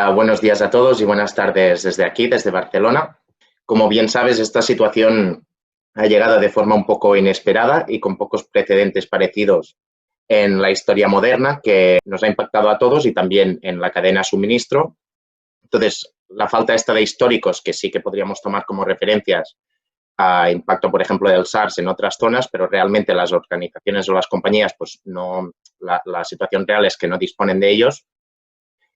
Buenos días a todos y buenas tardes desde aquí, desde Barcelona. Como bien sabes, esta situación ha llegado de forma un poco inesperada y con pocos precedentes parecidos en la historia moderna, que nos ha impactado a todos y también en la cadena de suministro. Entonces, la falta esta de históricos, que sí que podríamos tomar como referencias a impacto, por ejemplo, del SARS en otras zonas, pero realmente las organizaciones o las compañías, pues no, la situación real es que no disponen de ellos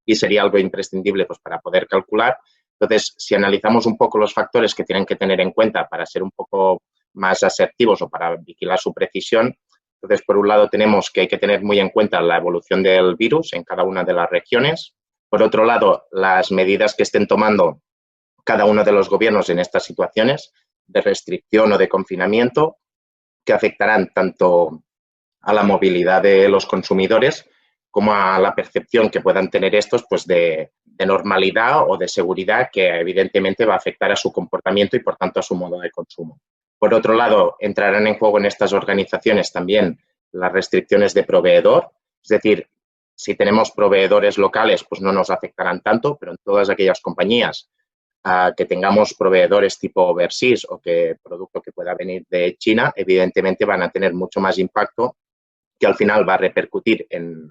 y sería algo imprescindible pues, para poder calcular. Entonces, si analizamos un poco los factores que tienen que tener en cuenta para ser un poco más asertivos o para vigilar su precisión, entonces, por un lado, tenemos que hay que tener muy en cuenta la evolución del virus en cada una de las regiones. Por otro lado, las medidas que estén tomando cada uno de los gobiernos en estas situaciones de restricción o de confinamiento, que afectarán tanto a la movilidad de los consumidores como a la percepción que puedan tener estos pues de normalidad o de seguridad, que evidentemente va a afectar a su comportamiento y, por tanto, a su modo de consumo. Por otro lado, entrarán en juego en estas organizaciones también las restricciones de proveedor, es decir, si tenemos proveedores locales, pues no nos afectarán tanto, pero en todas aquellas compañías que tengamos proveedores tipo overseas o que producto que pueda venir de China, evidentemente van a tener mucho más impacto, que al final va a repercutir en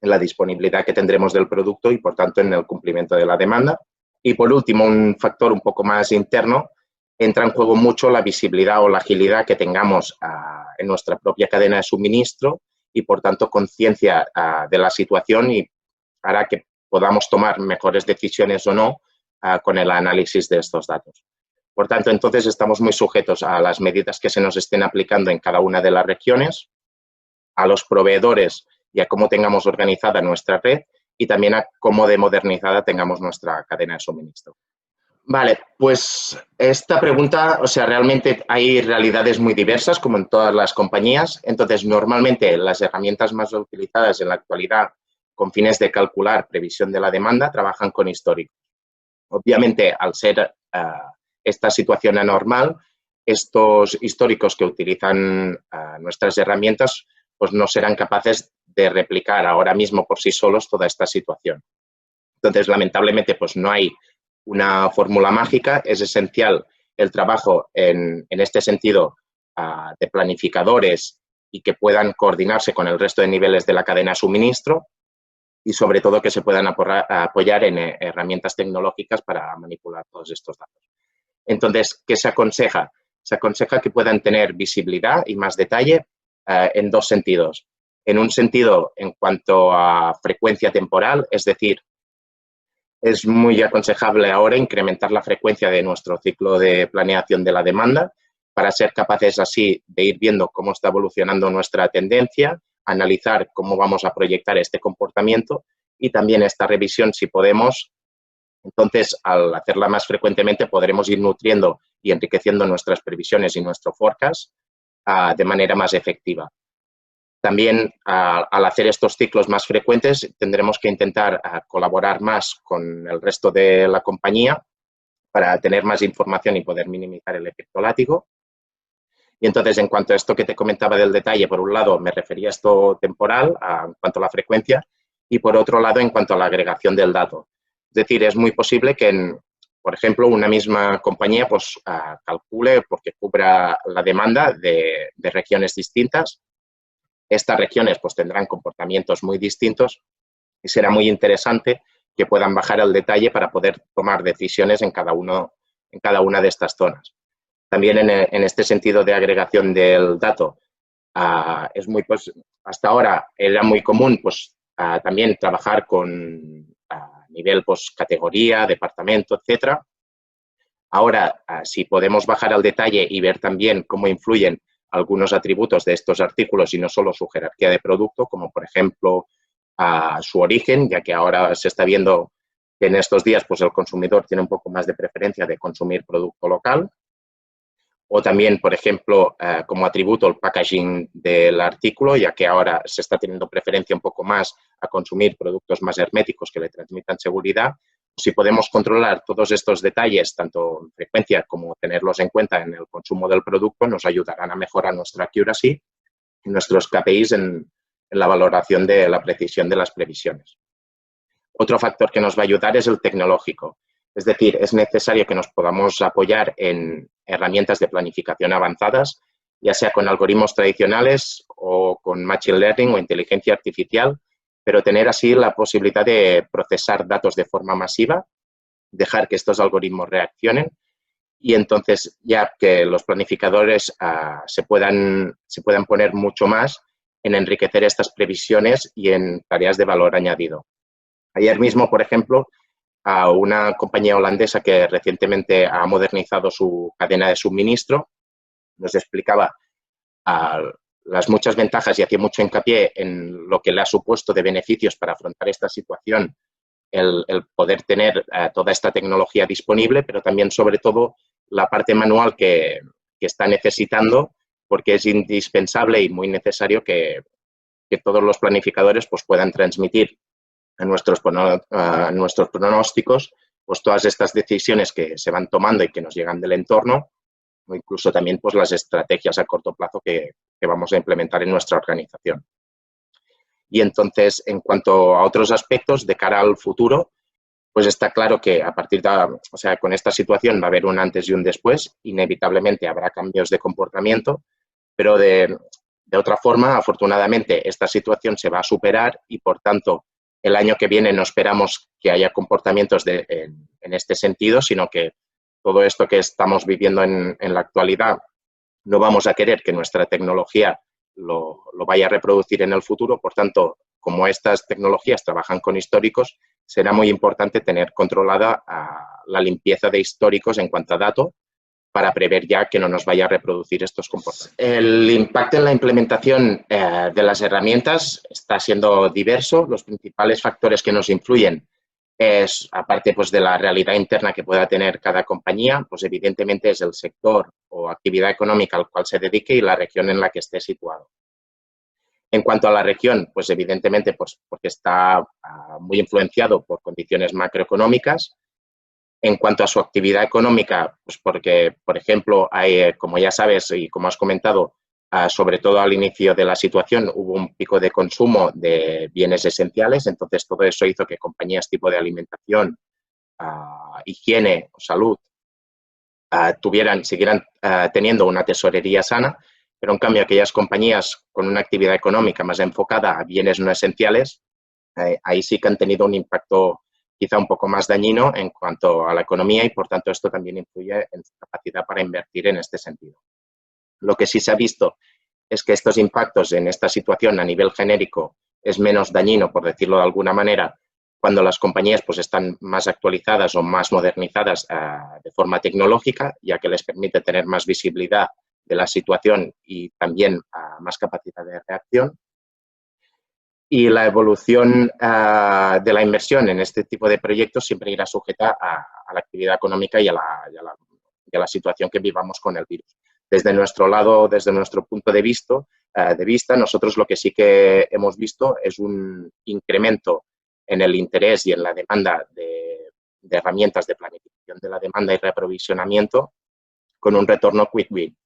la disponibilidad que tendremos del producto y, por tanto, en el cumplimiento de la demanda. Y, por último, un factor un poco más interno, entra en juego mucho la visibilidad o la agilidad que tengamos en nuestra propia cadena de suministro y, por tanto, conciencia de la situación y hará que podamos tomar mejores decisiones o no con el análisis de estos datos. Por tanto, entonces, estamos muy sujetos a las medidas que se nos estén aplicando en cada una de las regiones, a los proveedores y a cómo tengamos organizada nuestra red y también a cómo de modernizada tengamos nuestra cadena de suministro. Vale, pues esta pregunta, o sea, realmente hay realidades muy diversas, como en todas las compañías. Entonces, normalmente las herramientas más utilizadas en la actualidad con fines de calcular previsión de la demanda trabajan con históricos. Obviamente, al ser esta situación anormal, estos históricos que utilizan nuestras herramientas pues no serán capaces de replicar ahora mismo por sí solos toda esta situación. Entonces, lamentablemente, pues no hay una fórmula mágica. Es esencial el trabajo en este sentido de planificadores y que puedan coordinarse con el resto de niveles de la cadena de suministro y, sobre todo, que se puedan apoyar en herramientas tecnológicas para manipular todos estos datos. Entonces, ¿qué se aconseja? Se aconseja que puedan tener visibilidad y más detalle en dos sentidos. En un sentido, en cuanto a frecuencia temporal, es decir, es muy aconsejable ahora incrementar la frecuencia de nuestro ciclo de planeación de la demanda para ser capaces así de ir viendo cómo está evolucionando nuestra tendencia, analizar cómo vamos a proyectar este comportamiento y también esta revisión, si podemos. Entonces, al hacerla más frecuentemente, podremos ir nutriendo y enriqueciendo nuestras previsiones y nuestro forecast de manera más efectiva. También, al hacer estos ciclos más frecuentes, tendremos que intentar colaborar más con el resto de la compañía para tener más información y poder minimizar el efecto látigo. Y entonces, en cuanto a esto que te comentaba del detalle, por un lado, me refería a esto temporal, en cuanto a la frecuencia, y por otro lado, en cuanto a la agregación del dato. Es decir, es muy posible que, por ejemplo, una misma compañía pues, calcule porque cubra la demanda de regiones distintas. Estas regiones pues, tendrán comportamientos muy distintos y será muy interesante que puedan bajar al detalle para poder tomar decisiones en cada una de estas zonas. También en este sentido de agregación del dato, es muy, pues, hasta ahora era muy común pues, también trabajar con nivel pues, categoría, departamento, etcétera. Ahora, si podemos bajar al detalle y ver también cómo influyen algunos atributos de estos artículos y no solo su jerarquía de producto, como por ejemplo su origen, ya que ahora se está viendo que en estos días pues, el consumidor tiene un poco más de preferencia de consumir producto local. O también, por ejemplo, como atributo el packaging del artículo, ya que ahora se está teniendo preferencia un poco más a consumir productos más herméticos que le transmitan seguridad. Si podemos controlar todos estos detalles, tanto en frecuencia como tenerlos en cuenta en el consumo del producto, nos ayudarán a mejorar nuestra accuracy y nuestros KPIs en la valoración de la precisión de las previsiones. Otro factor que nos va a ayudar es el tecnológico. Es decir, es necesario que nos podamos apoyar en herramientas de planificación avanzadas, ya sea con algoritmos tradicionales o con machine learning o inteligencia artificial, pero tener así la posibilidad de procesar datos de forma masiva, dejar que estos algoritmos reaccionen y entonces ya que los planificadores se puedan poner mucho más en enriquecer estas previsiones y en tareas de valor añadido. Ayer mismo, por ejemplo, a una compañía holandesa que recientemente ha modernizado su cadena de suministro, nos explicaba las muchas ventajas y hacía mucho hincapié en lo que le ha supuesto de beneficios para afrontar esta situación, el poder tener toda esta tecnología disponible, pero también, sobre todo, la parte manual que está necesitando, porque es indispensable y muy necesario que todos los planificadores pues, puedan transmitir a nuestros pronósticos pues, todas estas decisiones que se van tomando y que nos llegan del entorno, o incluso también pues, las estrategias a corto plazo que vamos a implementar en nuestra organización. Y entonces, en cuanto a otros aspectos de cara al futuro, pues está claro que a partir de, con esta situación va a haber un antes y un después, inevitablemente habrá cambios de comportamiento, pero de otra forma, afortunadamente, esta situación se va a superar y, por tanto, el año que viene no esperamos que haya comportamientos en este sentido, sino que todo esto que estamos viviendo en la actualidad no vamos a querer que nuestra tecnología lo vaya a reproducir en el futuro. Por tanto, como estas tecnologías trabajan con históricos, será muy importante tener controlada la limpieza de históricos en cuanto a datos para prever ya que no nos vaya a reproducir estos comportamientos. El impacto en la implementación de las herramientas está siendo diverso. Los principales factores que nos influyen es, aparte pues, de la realidad interna que pueda tener cada compañía, pues evidentemente es el sector o actividad económica al cual se dedique y la región en la que esté situado. En cuanto a la región, pues evidentemente pues, porque está muy influenciado por condiciones macroeconómicas. En cuanto a su actividad económica, pues porque, por ejemplo, hay, como ya sabes y como has comentado, sobre todo al inicio de la situación hubo un pico de consumo de bienes esenciales, entonces todo eso hizo que compañías tipo de alimentación, higiene o salud siguieran teniendo una tesorería sana, pero en cambio aquellas compañías con una actividad económica más enfocada a bienes no esenciales, ahí sí que han tenido un impacto quizá un poco más dañino en cuanto a la economía y, por tanto, esto también influye en su capacidad para invertir en este sentido. Lo que sí se ha visto es que estos impactos en esta situación a nivel genérico es menos dañino, por decirlo de alguna manera, cuando las compañías pues, están más actualizadas o más modernizadas de forma tecnológica, ya que les permite tener más visibilidad de la situación y también más capacidad de reacción. Y la evolución de la inversión en este tipo de proyectos siempre irá sujeta a la actividad económica y a la situación que vivamos con el virus. Desde nuestro lado, desde nuestro punto de vista, nosotros lo que sí que hemos visto es un incremento en el interés y en la demanda de herramientas de planificación de la demanda y reaprovisionamiento con un retorno quick win.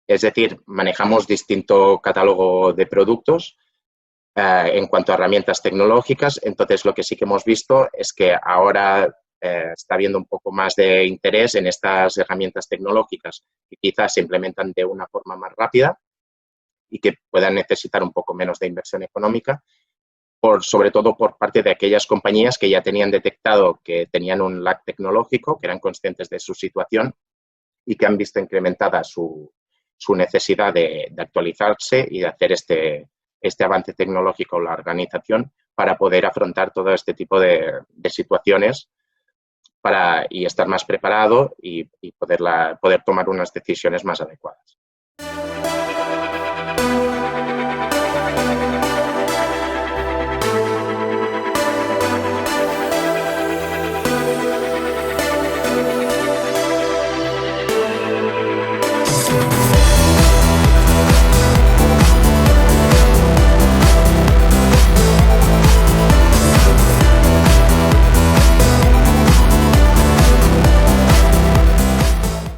Es decir, manejamos distinto catálogo de productos en cuanto a herramientas tecnológicas. Entonces, lo que sí que hemos visto es que ahora está habiendo un poco más de interés en estas herramientas tecnológicas que quizás se implementan de una forma más rápida y que puedan necesitar un poco menos de inversión económica, sobre todo por parte de aquellas compañías que ya tenían detectado que tenían un lag tecnológico, que eran conscientes de su situación y que han visto incrementada su necesidad de actualizarse y de hacer este avance tecnológico en la organización para poder afrontar todo este tipo de situaciones y estar más preparado y poder tomar unas decisiones más adecuadas.